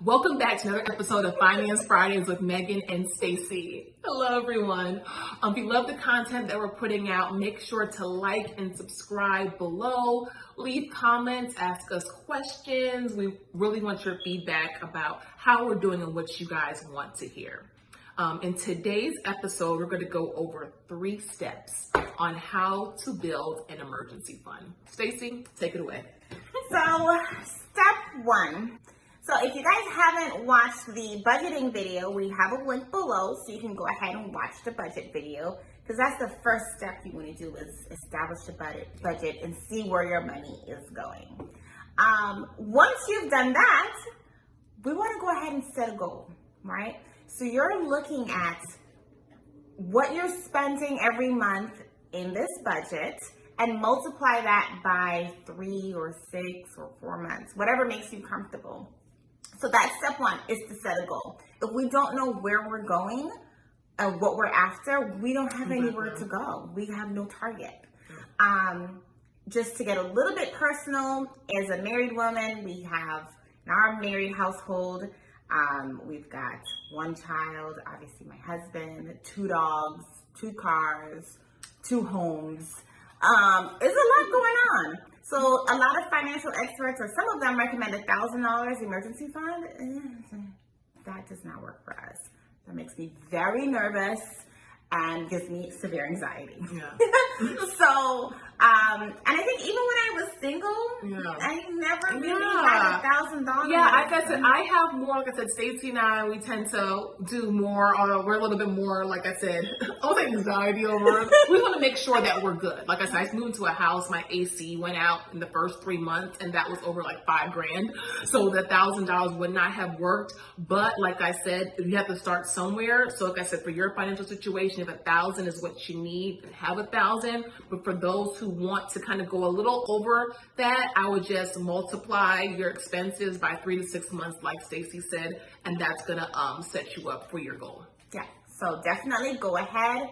Welcome back to another episode of Finance Fridays with Megan and Stacy. Hello, everyone. If you love the content that we're putting out, make sure to like and subscribe below. Leave comments, ask us questions. We really want your feedback about how we're doing and what you guys want to hear. In today's episode, we're going to go over 3 steps on how to build an emergency fund. Stacy, take it away. So, step 1. So if you guys haven't watched the budgeting video, we have a link below so you can go ahead and watch the budget video, because that's the first step you want to do is establish a budget and see where your money is going. Once you've done that, we want to go ahead and set a goal, right? So you're looking at what you're spending every month in this budget and multiply that by 3 or 6 or 4 months, whatever makes you comfortable. So that's step 1, is to set a goal. If we don't know where we're going and what we're after, we don't have anywhere to go. We have no target. Just to get a little bit personal, as a married woman, we have in our married household, we've got 1 child, obviously my husband, 2 dogs, 2 cars, 2 homes. There's a lot going on. So a lot of financial experts, or some of them, recommend $1,000 emergency fund. That does not work for us. That makes me very nervous and gives me severe anxiety. Yeah. So, and I think even when I was single, I never really had $1,000. Yeah, like I said, I have more, like I said, Stacey and I, we tend to do more, or we're a little bit more, like I said, anxiety over it. We want to make sure that we're good. Like I said, I moved into a house, my AC went out in the first 3 months, and that was over like $5,000. So the $1,000 would not have worked. But like I said, you have to start somewhere. So like I said, for your financial situation, if $1,000 is what you need, have $1,000. But for those who want to kind of go a little over that, I would just multiply your expenses by 3 to 6 months, like Stacy said, and that's gonna set you up for your goal. Yeah, so definitely go ahead,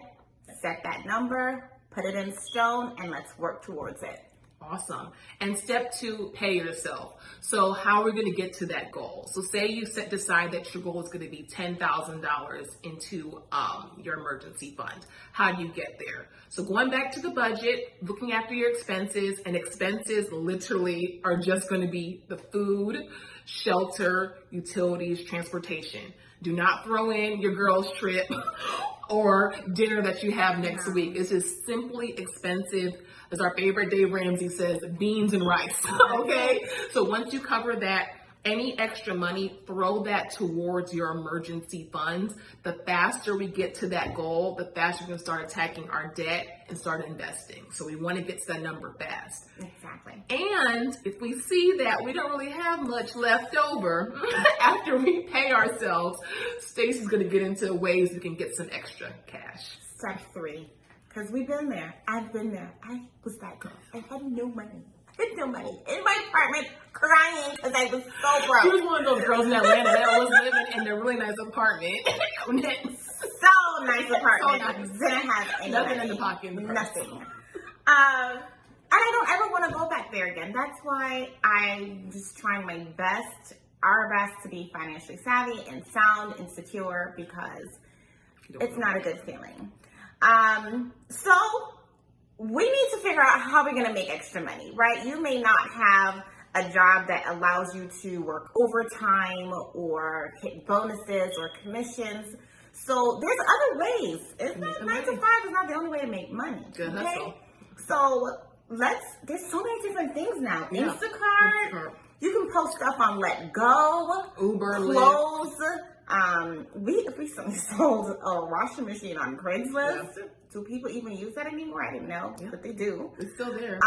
set that number, put it in stone, and let's work towards it. Awesome. And step 2, pay yourself. So how are we going to get to that goal? So say you decide that your goal is going to be $10,000 into your emergency fund. How do you get there? So going back to the budget, looking after your expenses, and expenses literally are just going to be the food, shelter, utilities, transportation. Do not throw in your girls' trip or dinner that you have next week. It's just simply expensive. As our favorite Dave Ramsey says, beans and rice. Okay? So once you cover that, any extra money, throw that towards your emergency funds. The faster we get to that goal, the faster we can start attacking our debt and start investing. So we want to get to that number fast. Exactly. And if we see that we don't really have much left over after we pay ourselves, Stacy's going to get into ways we can get some extra cash. Step 3. Because we've been there. I've been there. I was that girl. I had no money. I had no money. In my apartment, crying because I was so broke. She was one of those girls in Atlanta that was living in a really nice apartment. So nice apartment. So nice. Didn't have any Nothing money. in the pocket. Nothing. And I don't ever want to go back there again. That's why I'm just trying my best, our best, to be financially savvy and sound and secure, because it's not a good feeling. So we need to figure out how we're going to make extra money, right? You may not have a job that allows you to work overtime or hit bonuses or commissions. So there's other ways. It's not 9 to 5 is not the only way to make money. Good okay? hustle. So there's so many different things now. Yeah. Instacart. You can post stuff on Let Go, Uber, clothes. We recently sold a washing machine on Craigslist. Yeah. Do people even use that anymore? I didn't know, but they do. It's still there.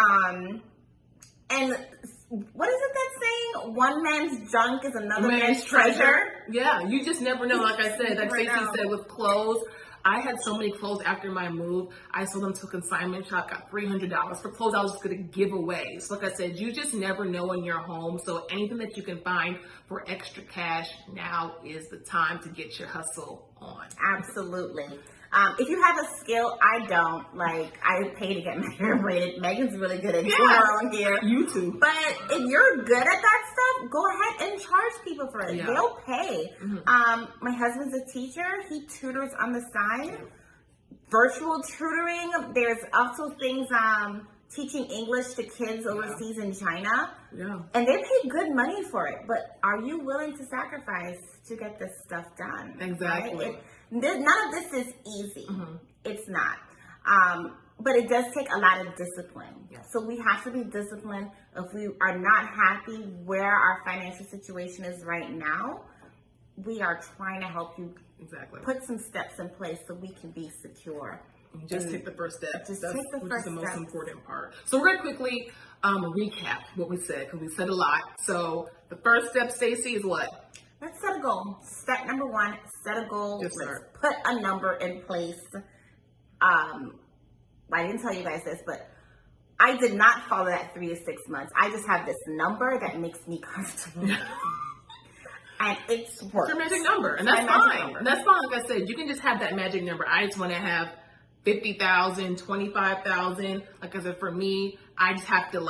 And what is it that saying? One man's junk is another man's treasure. Yeah, you just never know. Like I said, like Stacey said, with clothes, I had so many clothes after my move. I sold them to a consignment shop, got $300 for clothes I was just going to give away. So like I said, you just never know in your home. So anything that you can find for extra cash, now is the time to get your hustle on. Absolutely. If you have a skill, I don't. Like, I pay to get my hair braided. Megan's really good at doing her own hair. You too. But if you're good at that stuff, go ahead and charge people for it. Yeah. They'll pay. My husband's a teacher. He tutors on the side. Virtual tutoring. There's also things teaching English to kids overseas in China. Yeah. And they pay good money for it. But are you willing to sacrifice to get this stuff done? Exactly. Right? None of this is easy. It's not. But it does take a lot of discipline. Yeah. So we have to be disciplined. If we are not happy where our financial situation is right now, we are trying to help you Exactly. put some steps in place so we can be secure. Just take the first step. Just That's take the which first is the most step. important part. So we're going to quickly recap what we said, because we said a lot. So the first step, Stacey, is what? Let's set a goal. Step number 1, set a goal. Yes, Let's sir. put a number in place. I didn't tell you guys this, but I did not follow that 3 to 6 months. I just have this number that makes me comfortable. And it's worked. It's your magic number, and that's My magic fine. number. That's fine. Like I said, you can just have that magic number. I just want to have 50,000, 25,000. Like I said, for me, I just have to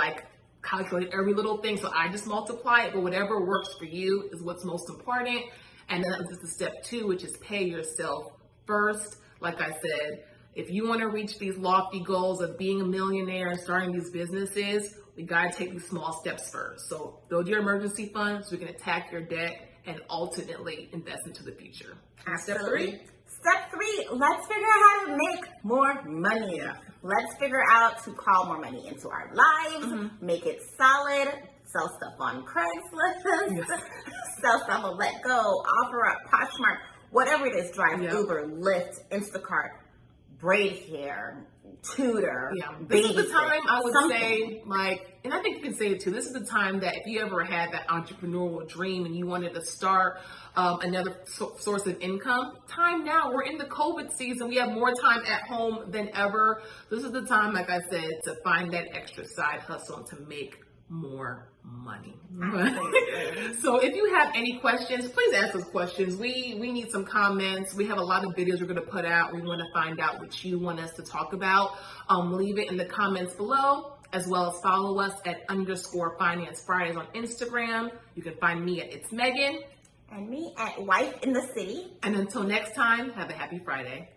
calculate every little thing. So I just multiply it, but whatever works for you is what's most important. And then that's just step 2, which is pay yourself first. Like I said, if you want to reach these lofty goals of being a millionaire and starting these businesses, we got to take these small steps first. So build your emergency fund so you can attack your debt and ultimately invest into the future. Step 3. Step 3, let's figure out how to make more money. Yeah. Let's figure out to call more money into our lives, make it solid, sell stuff on Craigslist, sell stuff on Let Go, OfferUp, Poshmark, whatever it is, drive Uber, Lyft, Instacart, braid hair, tutor, Yeah, this is the time I would something. say, and I think you can say it too, this is the time that if you ever had that entrepreneurial dream and you wanted to start another source of income, time now. We're in the COVID season. We have more time at home than ever. This is the time, like I said, to find that extra side hustle and to make more money. So if you have any questions, please ask us questions. We need some comments. We have a lot of videos we're going to put out. We want to find out what you want us to talk about. Leave it in the comments below, as well as follow us at _Finance Fridays on Instagram. You can find me at It's Megan. And me at Wife in the City. And until next time, have a happy Friday.